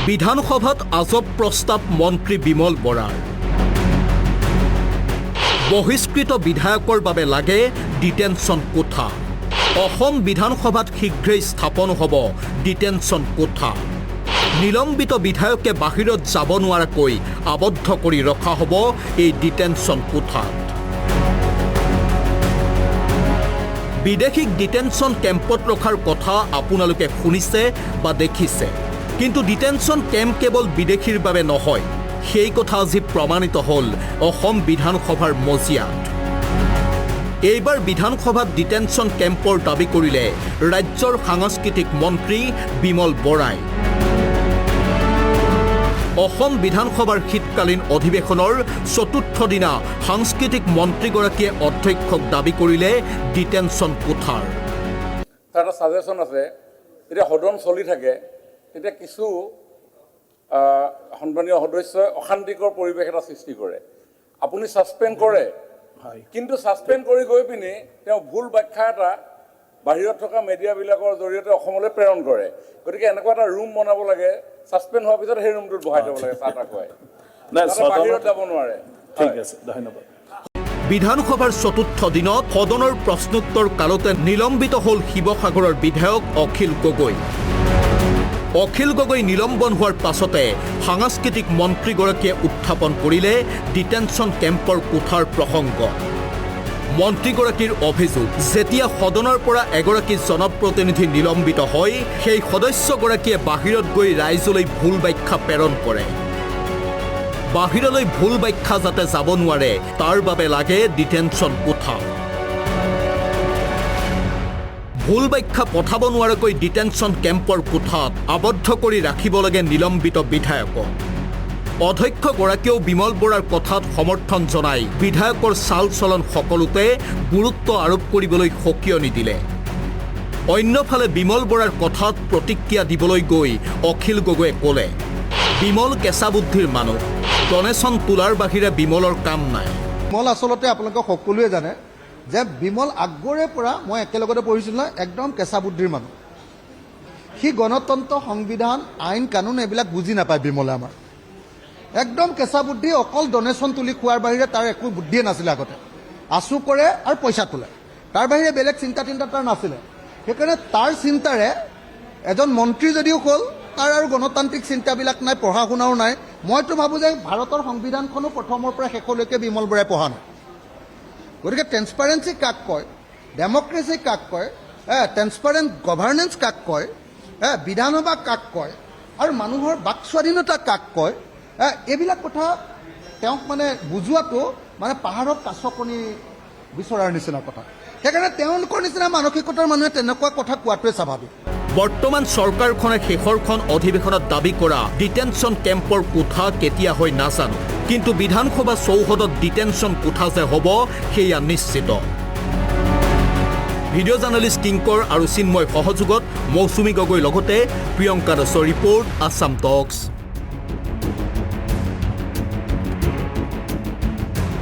বিধানসভাত আজব প্ৰস্তাৱ মন্ত্ৰী বিমল বৰাৰ। বহিষ্কৃত বিধায়কৰ বাবে লাগে ডিটেনশ্যন কোঠা। অসম বিধানসভাত শীঘ্ৰেই স্থাপন হ'ব ডিটেনশ্যন কোঠা। নিলম্বিত বিধায়কে বাহিৰত যাব নোৱাৰাকৈ আবদ্ধ কৰি ৰখা হ'ব এই ডিটেনশ্যন কোঠাত। বিদেশীক ডিটেনশ্যন কেম্পত ৰখাৰ কথা আপোনালোকে শুনিছে বা দেখিছে, কিন্তু ডিটেনশ্যন কেম্প কেৱল বিদেশীৰ বাবে নহয়, সেই কথা আজি প্ৰমাণিত হ'ল অসম বিধানসভাৰ মজিয়াত। এইবাৰ বিধানসভাত ডিটেনশ্যন কেম্পৰ দাবী কৰিলে ৰাজ্যৰ সাংস্কৃতিক মন্ত্ৰী বিমল বৰাই। অসম বিধানসভাৰ শীতকালীন অধিৱেশনৰ চতুৰ্থ দিনা সাংস্কৃতিক মন্ত্ৰীগৰাকীয়ে অধ্যক্ষক দাবী কৰিলে ডিটেনশ্যন কোঠাৰ। এটা সাজেশ্যন আছে, যেতিয়া সদন চলি থাকে তেতিয়া কিছু সন্মানীয় সদস্যই অশান্তিকৰ পৰিৱেশ এটা সৃষ্টি কৰে। আপুনি ছাছপেণ্ড কৰে, কিন্তু ছাছপেণ্ড কৰি গৈ পিনি তেওঁ ভুল ব্যাখ্যা এটা বাহিৰত থকা মিডিয়াবিলাকৰ জৰিয়তে অসমলৈ প্ৰেৰণ কৰে। গতিকে এনেকুৱা এটা ৰুম বনাব লাগে, ছাছপেণ্ড হোৱাৰ পিছত সেই ৰুমটোত বহাই দিব লাগে, চাহ তাহ খুৱাই, বাহিৰত যাব নোৱাৰে। ঠিক আছে, ধন্যবাদ। বিধানসভাৰ চতুৰ্থ দিনত সদনৰ প্ৰশ্নোত্তৰ কালতে নিলম্বিত হ'ল শিৱসাগৰৰ বিধায়ক অখিল গগৈ। অখিল গগৈ নিলম্বন হোৱাৰ পাছতে সাংস্কৃতিক মন্ত্ৰীগৰাকীয়ে উত্থাপন কৰিলে ডিটেনশ্যন কেম্পৰ কোঠাৰ প্ৰসংগ। মন্ত্ৰীগৰাকীৰ অভিযোগ, যেতিয়া সদনৰ পৰা এগৰাকী জনপ্ৰতিনিধি নিলম্বিত হয়, সেই সদস্যগৰাকীয়ে বাহিৰত গৈ ৰাইজলৈ ভুল ব্যাখ্যা প্ৰেৰণ কৰে। বাহিৰলৈ ভুল ব্যাখ্যা যাতে যাব নোৱাৰে তাৰ বাবে লাগে ডিটেনশ্যন কোঠা। ভুল ব্যাখ্যা পঠাব নোৱাৰাকৈ ডিটেনশ্যন কেম্পৰ কোঠাত আবদ্ধ কৰি ৰাখিব লাগে নিলম্বিত বিধায়কক। অধ্যক্ষগৰাকীয়েও বিমল বৰাৰ কথাত সমৰ্থন জনাই বিধায়কৰ চাল চলন সকলোতে গুৰুত্ব আৰোপ কৰিবলৈ সকিয়নি দিলে। অন্যফালে বিমল বৰাৰ কথাত প্ৰতিক্ৰিয়া দিবলৈ গৈ অখিল গগৈয়ে ক'লে, বিমল কেঁচা বুদ্ধিৰ মানুহ, ডনেশ্যন তোলাৰ বাহিৰে বিমলৰ কাম নাই। বিমল আচলতে আপোনালোকে সকলোৱে জানে যে বিমল আগৰে পৰা মই একেলগতে পঢ়িছিলোঁ নহয়, একদম কেঁচা বুদ্ধিৰ মানুহ। সি গণতন্ত্ৰ, সংবিধান, আইন কানুন এইবিলাক বুজি নাপায় বিমলে। আমাৰ একদম কেঁচা বুদ্ধি, অকল ডনেশ্যন তুলি খোৱাৰ বাহিৰে তাৰ একো বুদ্ধিয়ে নাছিলে। আগতে আঁচু কৰে আৰু পইচা তোলে, তাৰ বাহিৰে বেলেগ চিন্তা তাৰ নাছিলে। সেইকাৰণে তাৰ চিন্তাৰে এজন মন্ত্ৰী যদিও হ'ল, তাৰ আৰু গণতান্ত্ৰিক চিন্তাবিলাক নাই, পঢ়া শুনাও নাই। মইতো ভাবোঁ যে ভাৰতৰ সংবিধানখনো প্ৰথমৰ পৰা শেষলৈকে বিমল বৰাই পঢ়া নাই। গতিকে ট্ৰেন্সপাৰেঞ্চি কাক কয়, ডেমক্ৰেচি কাক কয়, ট্ৰেন্সপাৰেণ্ট গভাৰ্নেন্স কাক কয়, বিধানসভা কাক কয়, আৰু মানুহৰ বাক স্বাধীনতা কাক কয়, এইবিলাক কথা তেওঁক মানে বুজোৱাটো মানে পাহাৰত কাছ কণী বিচৰাৰ নিচিনা কথা। সেইকাৰণে তেওঁলোকৰ নিচিনা মানসিকতাৰ মানুহে তেনেকুৱা কথা কোৱাটোৱে স্বাভাৱিক। বৰ্তমান চৰকাৰখনে শেষৰখন অধিৱেশনত দাবী কৰা ডিটেনশ্যন কেম্পৰ কোঠা কেতিয়া হয় নাজানো, কিন্তু বিধানসভা চৌহদত ডিটেনশ্যন কোঠা যে হ'ব সেয়া নিশ্চিত। ভিডিঅ' জাৰ্নেলিষ্ট কিংকৰ আৰু চিন্ময় সহযোগত মৌচুমী গগৈৰ লগতে প্ৰিয়ংকা দাসৰ ৰিপৰ্ট, আছাম টক্স।